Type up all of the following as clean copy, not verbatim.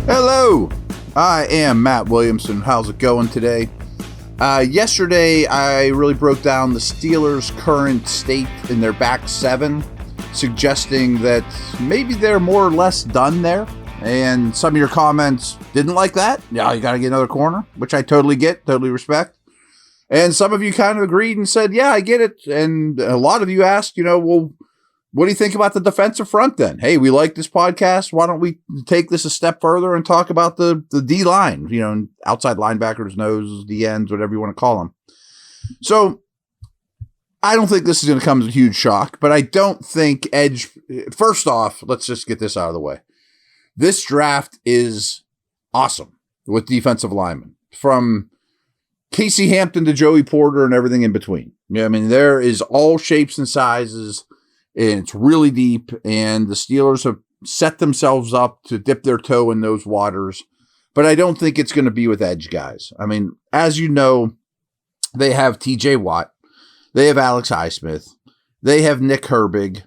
Hello, I am Matt Williamson. How's it going today? Yesterday, I really broke down the Steelers' current state in their back seven, suggesting that maybe they're more or less done there. And some of your comments didn't like that. Yeah, you got to get another corner, which I totally get, totally respect. And some of you kind of agreed and said, yeah, I get it. And a lot of you asked, well, what do you think about the defensive front then? Hey, we like this podcast. Why don't we take this a step further and talk about the D-line, outside linebackers, noses, the ends, whatever you want to call them. So I don't think this is going to come as a huge shock, but I don't think edge. First off, let's just get this out of the way. This draft is awesome with defensive linemen, from Casey Hampton to Joey Porter and everything in between. There is all shapes and sizes. And it's really deep, and the Steelers have set themselves up to dip their toe in those waters. But I don't think it's going to be with edge guys. As you know, they have TJ Watt. They have Alex Highsmith. They have Nick Herbig.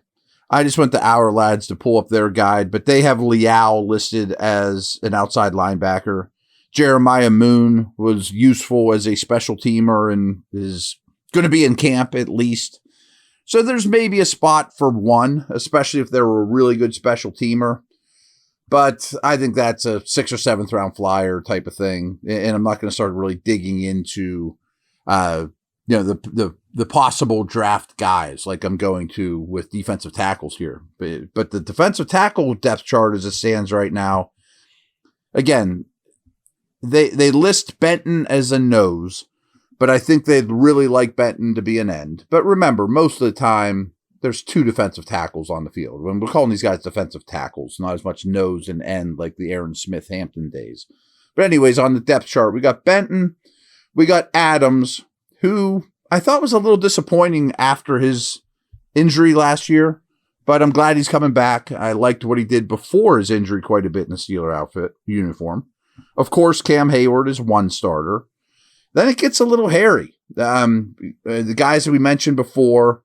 I just went to Our Lads to pull up their guide, but they have Leal listed as an outside linebacker. Jeremiah Moon was useful as a special teamer and is going to be in camp at least. So there's maybe a spot for one, especially if they're a really good special teamer. But I think that's a 6th or 7th round flyer type of thing. And I'm not going to start really digging into, the possible draft guys like I'm going to with defensive tackles here. But the defensive tackle depth chart as it stands right now, again, they list Benton as a nose. But I think they'd really like Benton to be an end. But remember, most of the time, there's 2 defensive tackles on the field. When we're calling these guys defensive tackles, not as much nose and end like the Aaron Smith Hampton days. But anyways, on the depth chart, we got Benton, we got Adams, who I thought was a little disappointing after his injury last year. But I'm glad he's coming back. I liked what he did before his injury quite a bit in the Steeler uniform. Of course, Cam Hayward is one starter. Then it gets a little hairy. The guys that we mentioned before,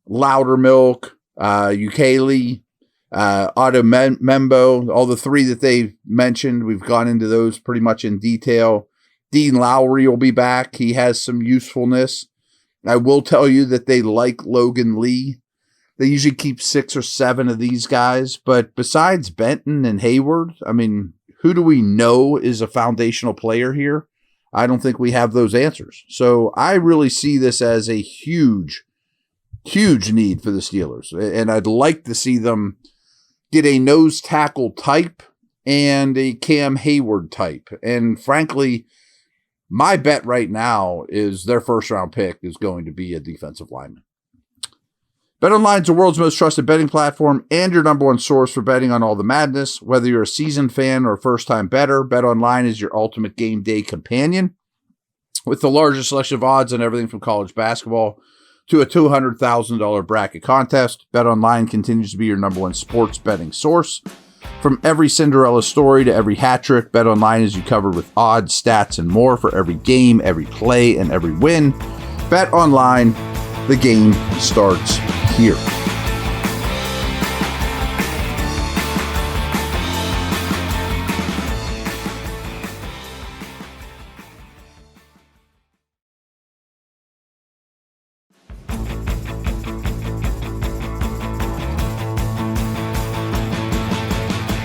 Loudermilk, Ukele, Otto Membo, all the 3 that they mentioned, we've gone into those pretty much in detail. Dean Lowry will be back. He has some usefulness. I will tell you that they like Logan Lee. They usually keep 6 or 7 of these guys. But besides Benton and Hayward, who do we know is a foundational player here? I don't think we have those answers. So I really see this as a huge, huge need for the Steelers. And I'd like to see them get a nose tackle type and a Cam Hayward type. And frankly, my bet right now is their first round pick is going to be a defensive lineman. BetOnline is the world's most trusted betting platform and your number one source for betting on all the madness. Whether you're a seasoned fan or a first-time bettor, BetOnline is your ultimate game day companion. With the largest selection of odds on everything from college basketball to a $200,000 bracket contest, BetOnline continues to be your number one sports betting source. From every Cinderella story to every hat trick, BetOnline is you covered with odds, stats, and more for every game, every play, and every win. BetOnline, the game starts here.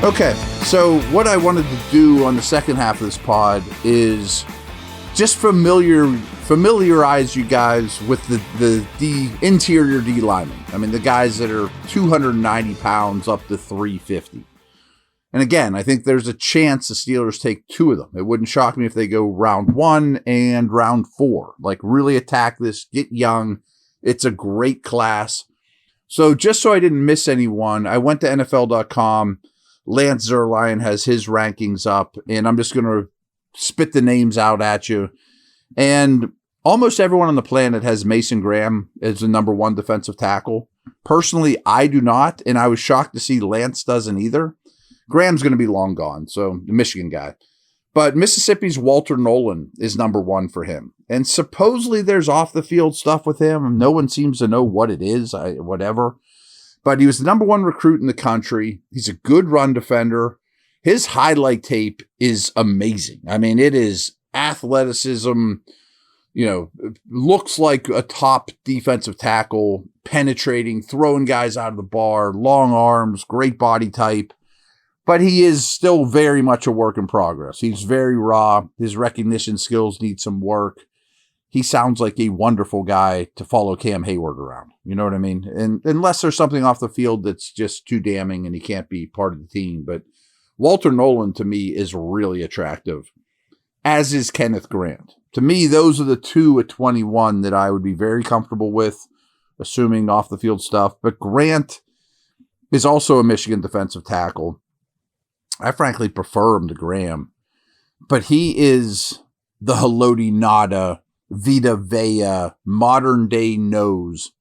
Okay, so what I wanted to do on the second half of this pod is just familiarize you guys with the interior D linemen. The guys that are 290 pounds up to 350. And again, I think there's a chance the Steelers take 2 of them. It wouldn't shock me if they go round 1 and round 4. Like, really attack this, get young. It's a great class. So just so I didn't miss anyone, I went to NFL.com. Lance Zierlein has his rankings up, and I'm just going to spit the names out at you. And almost everyone on the planet has Mason Graham as the number 1 defensive tackle. Personally, I do not, and I was shocked to see Lance doesn't either. Graham's going to be long gone, so the Michigan guy. But Mississippi's Walter Nolan is number 1 for him. And supposedly there's off-the-field stuff with him. No one seems to know what it is, whatever. But he was the number 1 recruit in the country. He's a good run defender. his highlight tape is amazing. I mean, it is athleticism, looks like a top defensive tackle, penetrating, throwing guys out of the bar, long arms, great body type. But he is still very much a work in progress. He's very raw. His recognition skills need some work. He sounds like a wonderful guy to follow Cam Hayward around. You know what I mean? And unless there's something off the field that's just too damning and he can't be part of the team. But Walter Nolan, to me, is really attractive, as is Kenneth Grant. To me, those are the two at 21 that I would be very comfortable with, assuming off the field stuff. But Grant is also a Michigan defensive tackle. I frankly prefer him to Graham, but he is the Haloti Ngata, Vita Vea, modern day nose.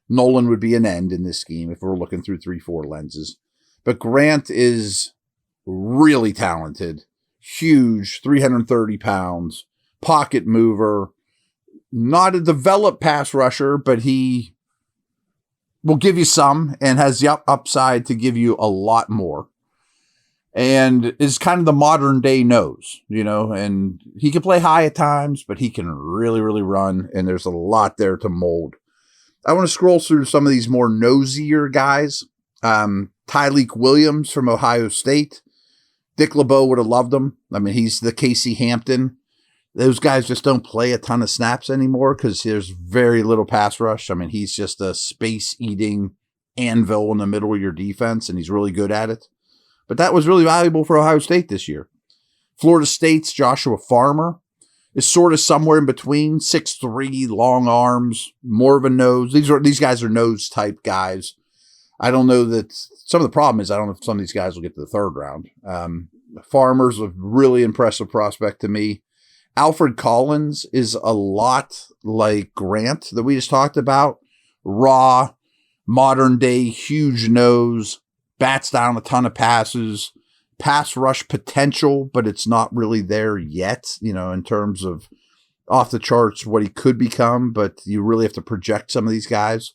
Nolan would be an end in this scheme if we're looking through 3-4 lenses. But Grant is really talented, huge, 330 pounds, pocket mover, not a developed pass rusher, but he will give you some and has the upside to give you a lot more. And is kind of the modern day nose, and he can play high at times, but he can really, really run. And there's a lot there to mold. I want to scroll through some of these more nosier guys. Tyleik Williams from Ohio State. Dick LeBeau would have loved him. I mean, he's the Casey Hampton. Those guys just don't play a ton of snaps anymore because there's very little pass rush. I mean, he's just a space-eating anvil in the middle of your defense, and he's really good at it. But that was really valuable for Ohio State this year. Florida State's Joshua Farmer is sort of somewhere in between, 6'3", long arms, more of a nose. These guys are nose type guys. I don't know that some of the problem is I don't know if some of these guys will get to the third round. Farmer's a really impressive prospect to me. Alfred Collins is a lot like Grant that we just talked about. Raw, modern day, huge nose. Bats down a ton of passes, pass rush potential, but it's not really there yet, in terms of off the charts what he could become, but you really have to project some of these guys.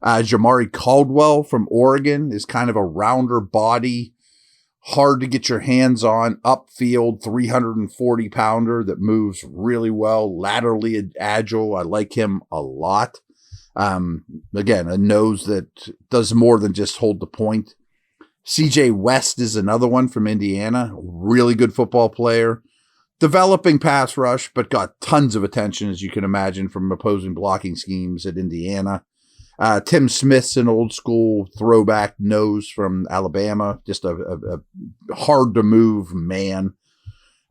Jamari Caldwell from Oregon is kind of a rounder body, hard to get your hands on, upfield, 340-pounder that moves really well, laterally agile. I like him a lot. Again, a nose that does more than just hold the point. CJ West is another one from Indiana. Really good football player. Developing pass rush, but got tons of attention, as you can imagine, from opposing blocking schemes at Indiana. Tim Smith's an old school throwback nose from Alabama. Just a hard-to-move man.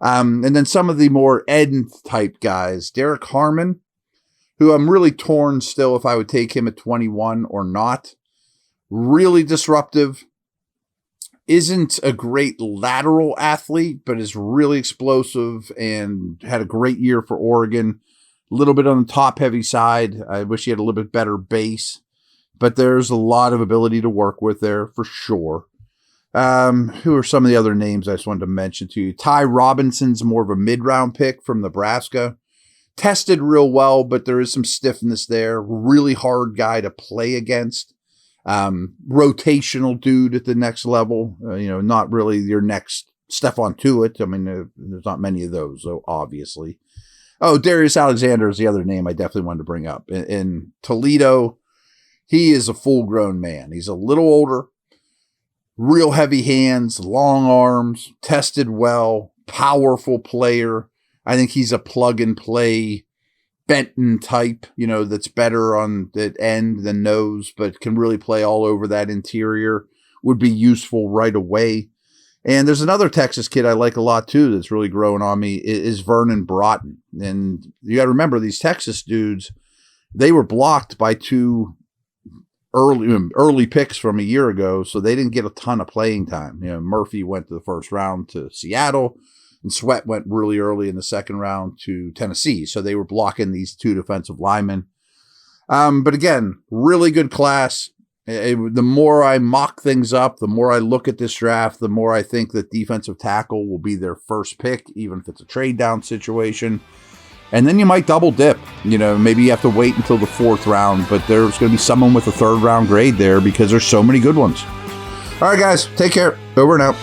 And then some of the more end-type guys. Derek Harmon, who I'm really torn still if I would take him at 21 or not. Really disruptive. Isn't a great lateral athlete, but is really explosive and had a great year for Oregon. A little bit on the top-heavy side. I wish he had a little bit better base, but there's a lot of ability to work with there for sure. Who are some of the other names I just wanted to mention to you? Ty Robinson's more of a mid-round pick from Nebraska. Tested real well, but there is some stiffness there. Really hard guy to play against. Rotational dude at the next level, not really your next Stephon Tuitt. I mean, there's not many of those, so obviously. Oh, Darius Alexander is the other name I definitely wanted to bring up. In Toledo, he is a full-grown man. He's a little older, real heavy hands, long arms, tested well, powerful player. I think he's a plug-and-play Benton type, that's better on the end than nose, but can really play all over that interior, would be useful right away. And there's another Texas kid I like a lot too that's really growing on me is Vernon Broughton. And you got to remember these Texas dudes, they were blocked by two early picks from a year ago, so they didn't get a ton of playing time. Murphy went to the first round to Seattle, and Sweat went really early in the second round to Tennessee. So they were blocking these two defensive linemen. But again, really good class. The more I mock things up, the more I look at this draft, the more I think that defensive tackle will be their first pick, even if it's a trade down situation. And then you might double dip. Maybe you have to wait until the fourth round, but there's going to be someone with a third round grade there because there's so many good ones. All right, guys, take care. Over and out.